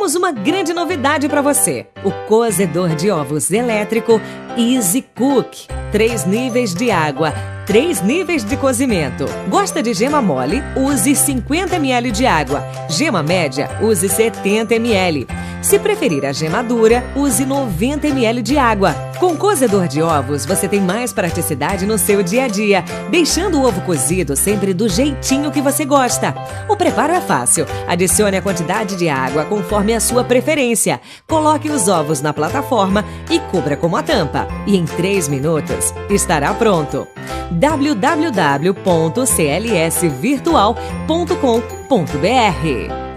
Temos uma grande novidade para você: o cozedor de ovos elétrico Easy Cook. 3 níveis de água, 3 níveis de cozimento. Gosta de gema mole? Use 50 ml de água. Gema média? Use 70 ml. Se preferir a gema dura, use 90 ml de água. Com o cozedor de ovos, você tem mais praticidade no seu dia a dia, deixando o ovo cozido sempre do jeitinho que você gosta. O preparo é fácil. Adicione a quantidade de água conforme a sua preferência. Coloque os ovos na plataforma e cubra com a tampa. E em 3 minutos estará pronto. www.clsvirtual.com.br